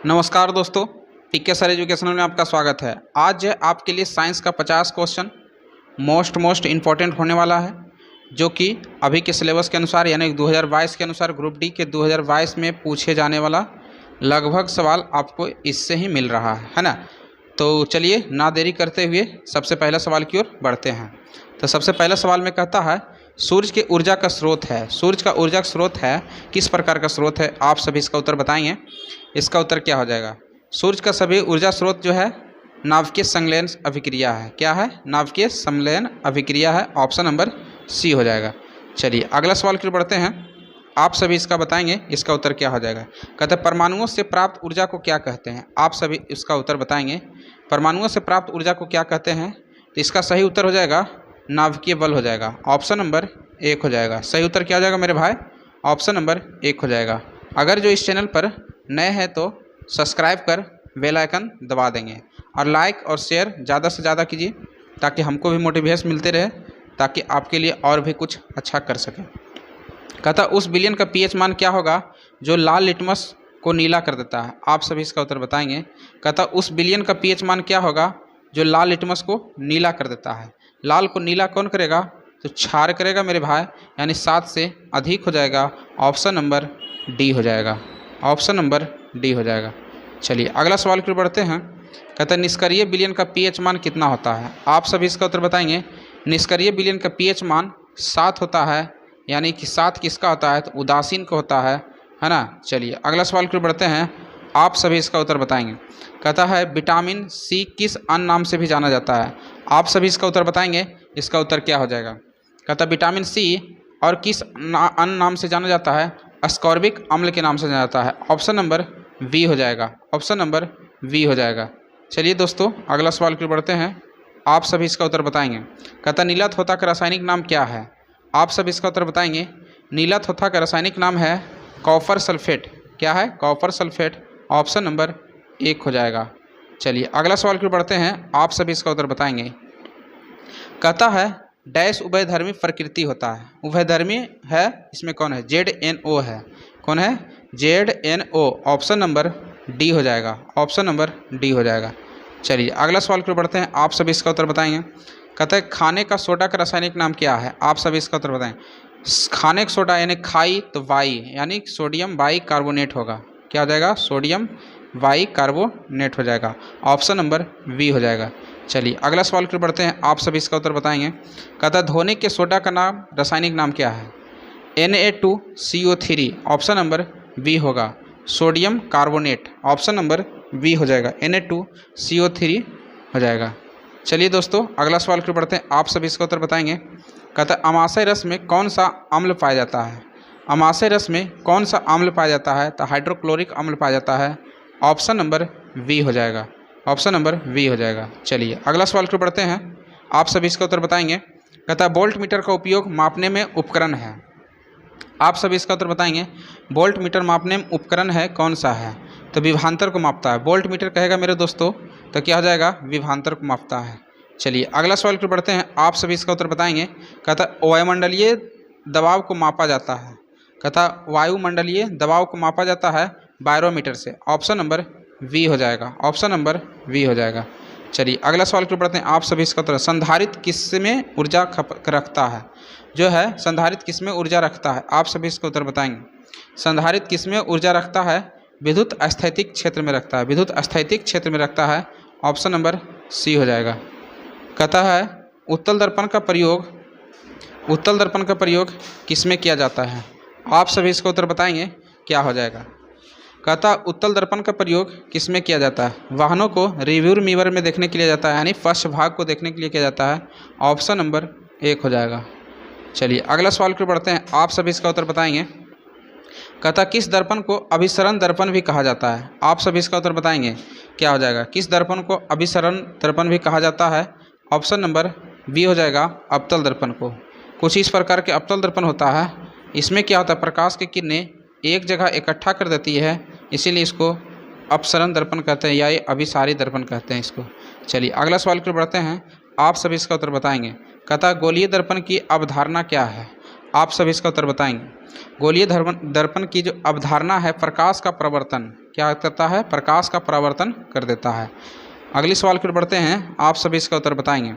नमस्कार दोस्तों, टीके सर एजुकेशनल में आपका स्वागत है। आज आपके लिए साइंस का 50 क्वेश्चन मोस्ट इम्पॉर्टेंट होने वाला है, जो कि अभी के सिलेबस के अनुसार यानी 2022 के अनुसार ग्रुप डी के 2022 में पूछे जाने वाला लगभग सवाल आपको इससे ही मिल रहा है ना। तो चलिए ना देरी करते हुए सबसे पहला सवाल की ओर बढ़ते हैं। तो सबसे पहला सवाल में कहता है सूर्य के ऊर्जा का स्रोत है। सूर्य का ऊर्जा का स्रोत है, किस प्रकार का स्रोत है? आप सभी इसका उत्तर बताएंगे। इसका उत्तर क्या हो जाएगा? सूर्य का सभी ऊर्जा स्रोत जो है नाभिकीय संलयन अभिक्रिया है। क्या है? नाभिकीय संलयन अभिक्रिया है। ऑप्शन नंबर सी हो जाएगा। चलिए अगला सवाल की ओर बढ़ते हैं। आप सभी इसका बताएंगे, इसका उत्तर क्या हो जाएगा? कहते हैं परमाणुओं से प्राप्त ऊर्जा को क्या कहते हैं? आप सभी इसका उत्तर बताएंगे। परमाणुओं से प्राप्त ऊर्जा को क्या कहते हैं? तो इसका सही उत्तर हो जाएगा नाभिकीय बल हो जाएगा। ऑप्शन नंबर 1 हो जाएगा। सही उत्तर क्या हो जाएगा मेरे भाई? ऑप्शन नंबर 1 हो जाएगा। अगर जो इस चैनल पर नए हैं तो सब्सक्राइब कर बेल आइकन दबा देंगे और लाइक और शेयर ज़्यादा से ज़्यादा कीजिए, ताकि हमको भी मोटिवेशन मिलते रहे, ताकि आपके लिए और भी कुछ अच्छा कर सकें। कहता उस विलयन का पीएच मान क्या होगा जो लाल लिटमस को नीला कर देता है? आप सभी इसका उत्तर बताएंगे। कहता उस विलयन का पीएच मान क्या होगा जो लाल लिटमस को नीला कर देता है? लाल को नीला कौन करेगा? तो क्षार करेगा मेरे भाई, यानी 7 से अधिक हो जाएगा। ऑप्शन नंबर डी हो जाएगा। ऑप्शन नंबर डी हो जाएगा। चलिए अगला सवाल की ओर बढ़ते हैं। कहता है निष्क्रिय विलयन का पीएच मान कितना होता है? आप सभी इसका उत्तर बताएंगे। निष्क्रिय विलयन का पीएच मान 7 होता है, यानी कि 7 किसका होता है? तो उदासीन का होता है ना। चलिए अगला सवाल की ओर बढ़ते हैं। आप सभी इसका उत्तर बताएंगे। कहता है विटामिन सी किस अन्य नाम से भी जाना जाता है? आप सभी इसका उत्तर बताएंगे। इसका उत्तर क्या हो जाएगा? कहता है विटामिन सी और किस अन्य नाम से जाना जाता है? अस्कॉर्बिक अम्ल के नाम से जाना जाता है। ऑप्शन नंबर वी हो जाएगा। ऑप्शन नंबर वी हो जाएगा। चलिए दोस्तों अगला सवाल की ओर बढ़ते हैं। आप सभी इसका उत्तर बताएंगे। कहता नीला थोथा का रासायनिक नाम क्या है? आप सभी इसका उत्तर बताएंगे। नीला थोथा का रासायनिक नाम है कॉपर सल्फेट। क्या है? Copper sulphate. ऑप्शन नंबर 1 हो जाएगा। चलिए अगला सवाल की ओर बढ़ते हैं। आप सभी इसका उत्तर बताएंगे। कहता है डैश उभयधर्मी प्रकृति होता है। उभयधर्मी है, इसमें कौन है? ZNO है। कौन है? ZNO। ऑप्शन नंबर डी हो जाएगा। ऑप्शन नंबर डी हो जाएगा। चलिए अगला सवाल की ओर बढ़ते हैं। आप सभी इसका उत्तर बताएंगे। कहता है खाने का सोडा का रासायनिक नाम क्या है? आप सभी इसका उत्तर बताएं। खाने का सोडा यानी खाई तो वाई, यानी सोडियम बाई कार्बोनेट होगा। क्या हो जाएगा? सोडियम बाई कार्बोनेट हो जाएगा। ऑप्शन नंबर वी हो जाएगा। चलिए अगला सवाल की ओर बढ़ते हैं। आप सभी इसका उत्तर बताएंगे। कहता है धोने के सोडा का नाम रासायनिक नाम क्या है? Na2CO3। ऑप्शन नंबर बी होगा। Sodium carbonate. Option number B हो जाएगा। Na2CO3 हो जाएगा। चलिए दोस्तों अगला सवाल की ओर बढ़ते हैं। आप सभी इसका उत्तर बताएंगे। कहता है अमाशय रस में कौन सा अम्ल पाया जाता है? अमाशय रस में कौन सा अम्ल पाया जाता है? तो हाइड्रोक्लोरिक अम्ल पाया जाता है। ऑप्शन नंबर वी हो जाएगा। ऑप्शन नंबर वी हो जाएगा। चलिए अगला सवाल की ओर बढ़ते हैं। आप सभी इसका उत्तर बताएंगे। कहता है वोल्ट मीटर का उपयोग मापने में उपकरण है। आप सभी इसका उत्तर बताएंगे। वोल्ट मीटर मापने में उपकरण है, कौन सा है? तो विभवांतर को मापता है। वोल्ट मीटर कहेगा मेरे दोस्तों तो क्या हो जाएगा? विभवांतर को मापता है। चलिए अगला सवाल की ओर बढ़ते हैं। आप सभी इसका उत्तर बताएंगे। कहता है वायुमंडलीय दबाव को मापा जाता है। कहता वायुमंडलीय दबाव को मापा जाता है बायरोमीटर से। ऑप्शन नंबर वी हो जाएगा। ऑप्शन नंबर वी हो जाएगा। चलिए अगला सवाल की ओर बढ़ते हैं। आप सभी इसका उत्तर संधारित्र किसमें ऊर्जा रखता है? जो है संधारित्र किसमें ऊर्जा रखता है? आप सभी इसका उत्तर बताएंगे। संधारित्र किसमें ऊर्जा रखता है? विद्युत स्थैतिक क्षेत्र में रखता है। विद्युत स्थैतिक क्षेत्र में रखता है। ऑप्शन नंबर सी हो जाएगा। कहता है उत्तल दर्पण का प्रयोग किसमें किया जाता है? आप सभी इसका उत्तर बताएंगे। क्या हो जाएगा? कहता उत्तल दर्पण का प्रयोग किसमें किया जाता है? वाहनों को रिव्यू मिरर में देखने के लिए जाता है, यानी फर्स्ट भाग को देखने के लिए किया जाता है। ऑप्शन नंबर 1 हो जाएगा। चलिए अगला सवाल की ओर बढ़ते हैं। आप सभी इसका उत्तर बताएंगे। कहता किस दर्पण को अभिसरण दर्पण भी कहा जाता है? आप सभी इसका उत्तर बताएंगे। क्या हो जाएगा? किस दर्पण को अभिसरण दर्पण भी कहा जाता है? ऑप्शन नंबर बी हो जाएगा। अवतल दर्पण को। कुछ इस प्रकार के अवतल दर्पण होता है। इसमें क्या होता है? प्रकाश की किरणें एक जगह इकट्ठा कर देती है, इसीलिए इसको अपसरण दर्पण कहते हैं, या ये अभिसारी दर्पण कहते हैं इसको। चलिए अगला सवाल की ओर बढ़ते हैं। आप सभी इसका उत्तर बताएंगे। कहता गोलीय दर्पण की अवधारणा क्या है? आप सभी इसका उत्तर बताएंगे। गोलीय दर्पण की जो अवधारणा है, प्रकाश का प्रवर्तन क्या करता है? प्रकाश का परावर्तन कर देता है। अगले सवाल की ओर बढ़ते हैं, आप सभी इसका उत्तर बताएंगे।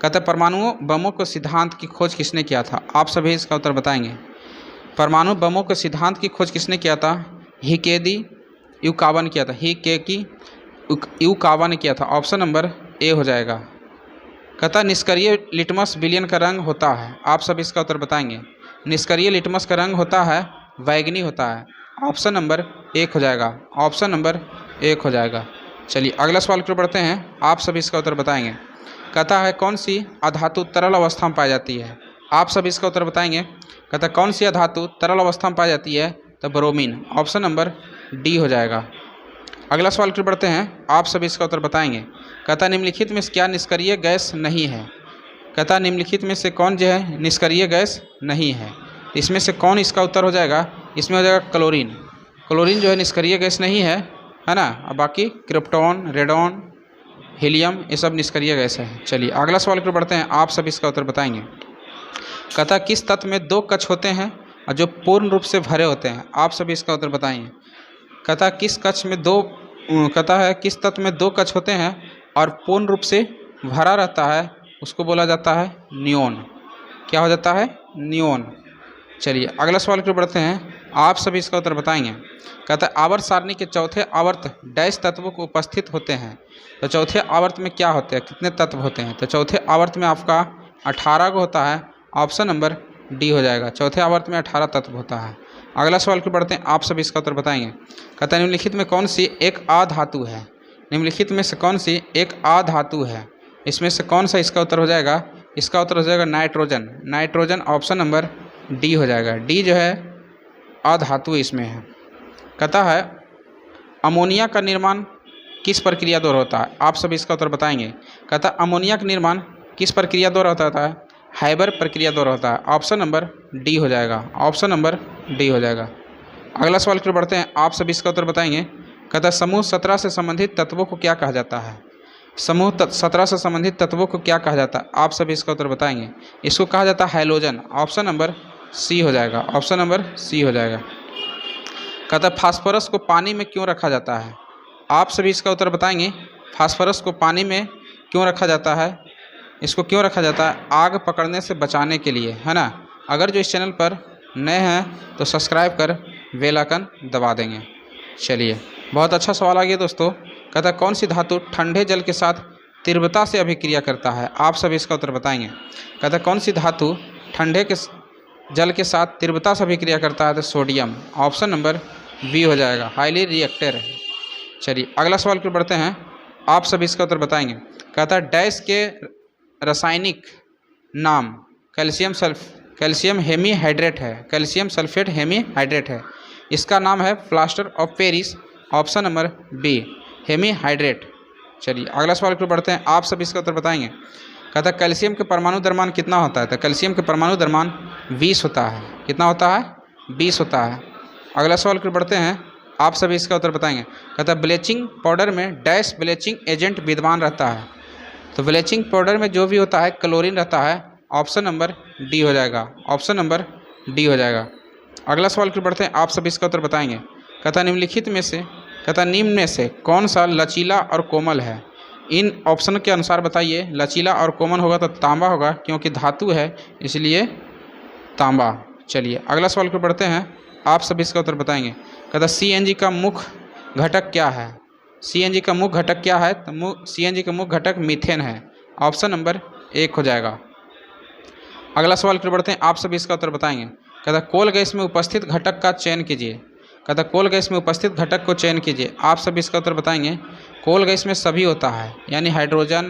कहते हैं परमाणु बमों के सिद्धांत की खोज किसने किया था? आप सभी इसका उत्तर बताएंगे। परमाणु बमों के सिद्धांत की खोज किसने किया था? हिकेदी युकावा ने किया था। हिकेकी युकावा ने किया था। ऑप्शन नंबर ए हो जाएगा। कहता निष्क्रिय लिटमस विलयन का रंग होता है। आप सब इसका उत्तर बताएंगे। निष्क्रिय लिटमस का रंग होता है बैंगनी होता है। ऑप्शन नंबर एक हो जाएगा। ऑप्शन नंबर एक हो जाएगा। चलिए अगला सवाल की ओर बढ़ते हैं, आप सभी इसका उत्तर बताएंगे। कहता है कौन सी अधातु तरल अवस्था में पाई जाती है? आप सभी इसका उत्तर बताएंगे। कहता है कौन सी अधातु तरल अवस्था में पाई जाती है? तो ब्रोमीन। ऑप्शन नंबर डी हो जाएगा। अगला सवाल की ओर बढ़ते हैं, आप सभी इसका उत्तर बताएंगे। कहता निम्नलिखित में से क्या निष्क्रिय गैस नहीं है? कहता निम्नलिखित में से कौन जो है निष्क्रिय गैस नहीं है? इसमें से कौन इसका उत्तर हो जाएगा? इसमें हो जाएगा क्लोरीन। क्लोरीन जो है निष्क्रिय गैस नहीं है, है ना। अब बाकी क्रिप्टॉन, रेडॉन, हीलियम ये सब निष्क्रिय गैस है। चलिए अगला सवाल की ओर बढ़ते हैं, आप सभी इसका उत्तर बताएंगे। कहता किस तत्व में दो कक्ष होते हैं और जो पूर्ण रूप से भरे होते हैं? आप सभी इसका उत्तर बताएंगे। कहता किस तत्व में दो कक्ष होते हैं और पूर्ण रूप से भरा रहता है, उसको बोला जाता है नियोन। क्या हो जाता है? नियोन। चलिए अगला सवाल की ओर बढ़ते हैं, आप सभी इसका उत्तर बताएंगे। कहता है आवर्त सारणी के चौथे आवर्त डैश तत्वों को उपस्थित होते हैं। तो चौथे आवर्त में क्या होते हैं, कितने तत्व होते हैं? तो चौथे आवर्त में आपका 18 को होता है। ऑप्शन नंबर डी हो जाएगा। चौथे आवर्त में 18 तत्व होता है। अगला सवाल की बढ़ते हैं, आप सभी इसका उत्तर बताएंगे। कहता है निम्नलिखित में कौन सी एक अधातु है? निम्नलिखित में से कौन सी एक अधातु है? इसमें से कौन सा इसका उत्तर हो जाएगा? इसका उत्तर हो जाएगा nitrogen. Nitrogen option number D हो जाएगा। डी जो है अधातु इसमें है। कहता है अमोनिया का निर्माण किस प्रक्रिया द्वारा होता है? आप सभी इसका उत्तर बताएंगे। कहता है अमोनिया का निर्माण किस प्रक्रिया द्वारा होता है? हाइबर प्रक्रिया द्वारा होता है। ऑप्शन नंबर डी हो जाएगा। ऑप्शन नंबर डी हो जाएगा। अगला सवाल की ओर बढ़ते हैं, आप सभी इसका उत्तर बताएंगे। कहता है समूह 17 से संबंधित तत्वों को क्या कहा जाता है? समूह 17 से संबंधित तत्वों को क्या कहा जाता है? आप सभी इसका उत्तर बताएंगे। इसको कहा जाता है हैलोजन। ऑप्शन नंबर सी हो जाएगा। ऑप्शन नंबर सी हो जाएगा। कहता है फास्फोरस को पानी में क्यों रखा जाता है? आप सभी इसका उत्तर बताएंगे। फास्फोरस को पानी में क्यों रखा जाता है? इसको क्यों रखा जाता है? आग पकड़ने से बचाने के लिए, है ना। अगर जो इस चैनल पर नए हैं तो सब्सक्राइब कर बेल आइकन दबा देंगे। चलिए बहुत अच्छा सवाल आ गया दोस्तों। कहता है कौन सी धातु ठंडे जल के साथ तीव्रता से अभिक्रिया करता है? आप सभी इसका उत्तर बताएंगे। कहता है कौन सी धातु ठंडे के जल के साथ तीव्रता से अभिक्रिया करता है? तो सोडियम। ऑप्शन नंबर बी हो जाएगा। Highly reactor. चलिए अगला सवाल की बढ़ते हैं, आप सभी इसका उत्तर बताएंगे। कहता है डैश के रासायनिक नाम कैल्शियम हेमीहाइड्रेट है। कैल्शियम सल्फेट हेमीहाइड्रेट है। इसका नाम है plaster of Paris. Option number B hemihydrate. चलिए अगला सवाल की बढ़ते हैं, आप सभी इसका उत्तर बताएंगे। कहता है कैल्शियम के परमाणु द्रव्यमान कितना होता है? तो कैल्शियम के परमाणु द्रव्यमान 20 होता है। कितना होता है? 20 होता है। अगला सवाल की बढ़ते हैं, आप सभी इसका उत्तर बताएंगे। कहता है ब्लीचिंग पाउडर में डैश ब्लीचिंग एजेंट विद्यमान रहता है। तो ब्लीचिंग पाउडर में जो भी होता है क्लोरीन रहता है। ऑप्शन नंबर डी हो जाएगा। ऑप्शन नंबर डी हो जाएगा। अगला सवाल की बढ़ते हैं, आप सभी इसका उत्तर बताएंगे। कहता निम्नलिखित में से निम्न में से कौन सा लचीला और कोमल है? इन ऑप्शन के अनुसार बताइए। लचीला और कोमल होगा तो तांबा होगा, क्योंकि धातु है इसलिए तांबा। चलिए अगला सवाल की बढ़ते हैं, आप सभी इसका उत्तर बताएंगे। कहता CNG का मुख्य घटक क्या है? CNG का मुख्य घटक क्या है? तो CNG का मुख्य घटक मीथेन है। ऑप्शन नंबर 1 हो जाएगा। अगला सवाल की बढ़ते हैं, आप सभी इसका उत्तर बताएंगे। कहता कोल गैस में उपस्थित घटक का चयन कीजिए। कहता कोल गैस में उपस्थित घटक को चयन कीजिए। आप सभी इसका उत्तर बताएंगे। कोल गैस में सभी होता है, यानी हाइड्रोजन,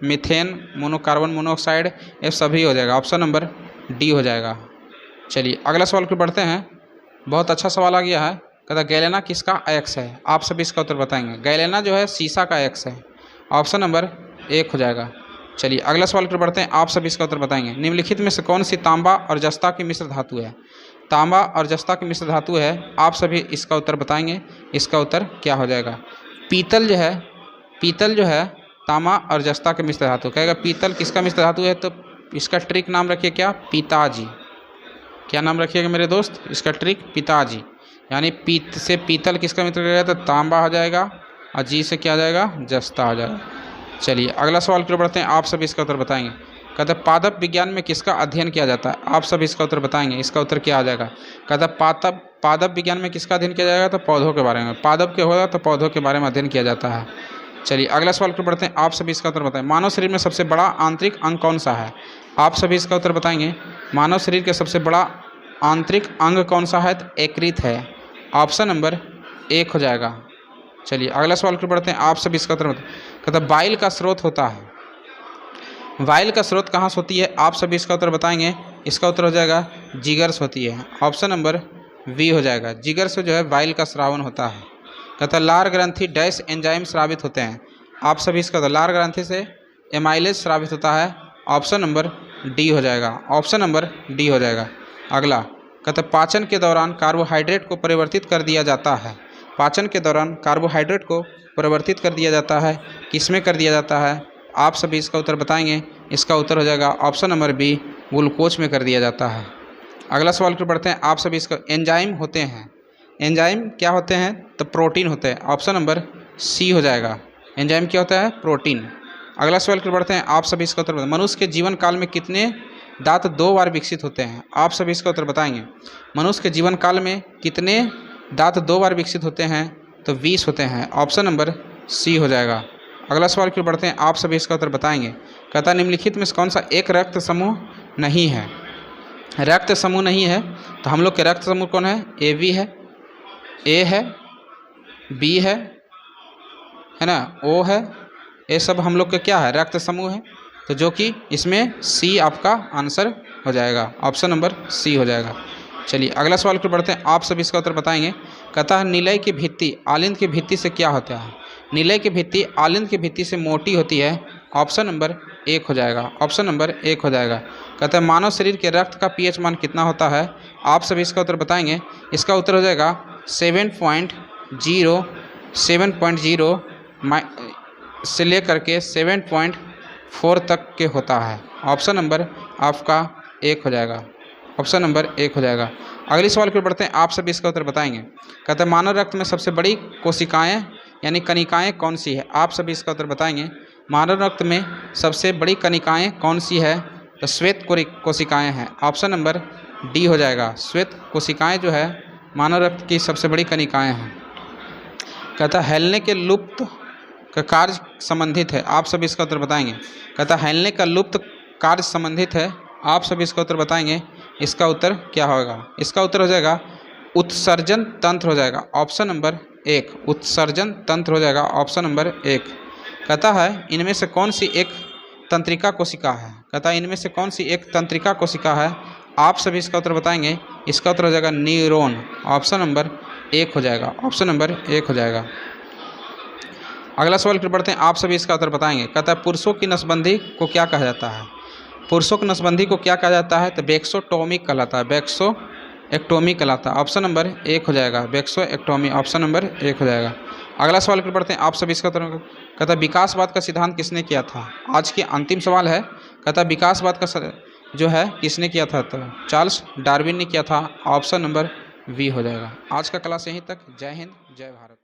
मीथेन, मोनोकार्बन मोनोऑक्साइड, ये सभी हो जाएगा। ऑप्शन नंबर डी हो जाएगा। चलिए अगला सवाल की बढ़ते हैं, बहुत अच्छा सवाल आ गया है। कहता गैलेना किसका अयस्क है? आप सभी इसका उत्तर बताएंगे। गैलेना जो है सीसा का अयस्क है। ऑप्शन नंबर 1 हो जाएगा। चलिए अगला सवाल की बढ़ते हैं, आप सभी इसका उत्तर बताएंगे। निम्नलिखित में से कौन सी तांबा और जस्ता की मिश्र धातु है? तांबा और जस्ता की मिश्र धातु है। आप सभी इसका उत्तर बताएंगे। इसका उत्तर क्या हो जाएगा? पीतल जो है तांबा और जस्ता के मिश्र धातु। कहेगा पीतल किसका मिश्र धातु है? तो इसका ट्रिक नाम रखिए क्या? पिताजी। क्या नाम रखिएगा मेरे दोस्त इसका ट्रिक? पिताजी। यानी पीत से पीतल किसका मित्र रहेगा? तो तांबा हो जाएगा, और जी से क्या आ जाएगा? जस्ता हो जाएगा। चलिए अगला सवाल की ओर बढ़ते हैं, आप सभी इसका उत्तर बताएंगे। कहते हैं पादप विज्ञान में किसका अध्ययन किया जाता है? आप सभी इसका उत्तर बताएंगे, इसका उत्तर क्या आ जाएगा? कहता है पादप विज्ञान में किसका अध्ययन किया जाएगा? तो पौधों के बारे में। पादप के होगा तो पौधों के बारे में अध्ययन किया जाता है। चलिए अगला सवाल की ओर बढ़ते हैं, आप सभी इसका उत्तर बताएं। मानव शरीर में सबसे बड़ा आंतरिक अंग कौन सा है? आप सभी इसका उत्तर बताएंगे। मानव शरीर के सबसे बड़ा आंतरिक अंग कौन सा है? तो यकृत है। ऑप्शन नंबर 1 हो जाएगा। चलिए अगला सवाल की ओर बढ़ते हैं, आप सभी इसका उत्तर बताएं। कहता है वाइल का स्रोत होता है। वाइल का स्रोत कहाँ से होती है? आप सभी इसका उत्तर बताएंगे। इसका उत्तर हो जाएगा जिगर से होती है। ऑप्शन नंबर बी हो जाएगा। जिगर से जो है वाइल का स्रावन होता है। कहता है लार ग्रंथि डैश एंजाइम स्रावित होते हैं। आप सभी इसका उत्तर, लार ग्रंथि से एमाइलेज स्रावित होता है। ऑप्शन नंबर डी हो जाएगा। ऑप्शन नंबर डी हो जाएगा। अगला कहता है पाचन के दौरान कार्बोहाइड्रेट को परिवर्तित कर दिया जाता है। पाचन के दौरान कार्बोहाइड्रेट को परिवर्तित कर दिया जाता है, किसमें कर दिया जाता है? आप सभी इसका उत्तर बताएंगे। इसका उत्तर हो जाएगा ऑप्शन नंबर बी, ग्लूकोज में कर दिया जाता है। अगला सवाल की बढ़ते हैं, आप सभी इसका एंजाइम होते हैं। एंजाइम क्या होते हैं? तो प्रोटीन होते हैं। ऑप्शन नंबर सी हो जाएगा। एंजाइम क्या होता है? प्रोटीन। अगला सवाल की बढ़ते हैं, आप सभी इसका उत्तर बताएं। मनुष्य के जीवन काल में कितने दांत 2 बार विकसित होते हैं? आप सभी इसका उत्तर बताएंगे। मनुष्य के जीवन काल में कितने दांत 2 बार विकसित होते हैं? तो 20 होते हैं। ऑप्शन नंबर सी हो जाएगा। अगला सवाल की ओर बढ़ते हैं, आप सभी इसका उत्तर बताएंगे। कहता है निम्नलिखित में से कौन सा एक रक्त समूह नहीं है? रक्त समूह नहीं है तो हम लोग के रक्त समूह कौन है? ए बी है, ए है, बी है ना, ओ है। ये सब हम लोग के क्या है? रक्त समूह है। तो जो कि इसमें सी आपका आंसर हो जाएगा। ऑप्शन नंबर सी हो जाएगा। चलिए अगला सवाल की ओर बढ़ते हैं, आप सभी इसका उत्तर बताएंगे। कहता है निलय की भित्ति आलिंद की भित्ति से क्या होता है? निलय की भित्ति आलिंद की भित्ति से मोटी होती है। ऑप्शन नंबर 1 हो जाएगा। ऑप्शन नंबर 1 हो जाएगा। कहता है मानव शरीर के रक्त का पीएच मान कितना होता है? आप सभी इसका उत्तर बताएंगे। इसका उत्तर हो जाएगा 7.0 से लेकर के 7.4 तक के होता है। ऑप्शन नंबर आपका 1 हो जाएगा। ऑप्शन नंबर 1 हो जाएगा। अगले सवाल की ओर बढ़ते हैं, आप सभी इसका उत्तर बताएंगे। कहते हैं मानव रक्त में सबसे बड़ी कोशिकाएं यानी कणिकाएं कौन सी है? आप सभी इसका उत्तर बताएंगे। मानव रक्त में सबसे बड़ी कणिकाएं कौन सी है? तो श्वेत कोशिकाएं हैं। ऑप्शन नंबर डी हो जाएगा। श्वेत कोशिकाएं जो है मानव रक्त की सबसे बड़ी कणिकाएं हैं। कहता है हेलने के लुप्त का कार्य संबंधित है। आप सभी इसका उत्तर बताएंगे। कहता है हेलने का लुप्त कार्य संबंधित है। आप सभी इसका उत्तर बताएंगे। इसका उत्तर क्या होगा? इसका उत्तर हो जाएगा उत्सर्जन तंत्र हो जाएगा। ऑप्शन नंबर 1 उत्सर्जन तंत्र हो जाएगा। Option number 1। कहता है इनमें से कौन सी एक तंत्रिका कोशिका है? कहता है इनमें से कौन सी एक तंत्रिका कोशिका है? आप सभी इसका उत्तर बताएंगे। इसका उत्तर हो जाएगा न्यूरॉन। ऑप्शन नंबर 1 हो जाएगा। ऑप्शन नंबर 1 हो जाएगा। अगला सवाल की बढ़ते हैं, आप सभी इसका उत्तर बताएंगे। कहता है पुरुषों की नसबंदी को क्या कहा जाता है? पुरुषों की नसबंदी को क्या कहा जाता है? तो वैक्सोटोमी कहलाता है। वैक्सोएक्टोमी कहलाता है। ऑप्शन नंबर 1 हो जाएगा। वैक्सोएक्टोमी ऑप्शन नंबर 1 हो जाएगा। अगला सवाल की बढ़ते हैं, आप सभी इसका उत्तर। कहता है विकासवाद का सिद्धांत किसने किया था? आज की अंतिम सवाल है। कहता है विकासवाद का जो है किसने किया था? तो चार्ल्स डार्विन ने किया था। ऑप्शन नंबर बी हो जाएगा। आज का क्लास यहीं तक। जय हिंद, जय भारत।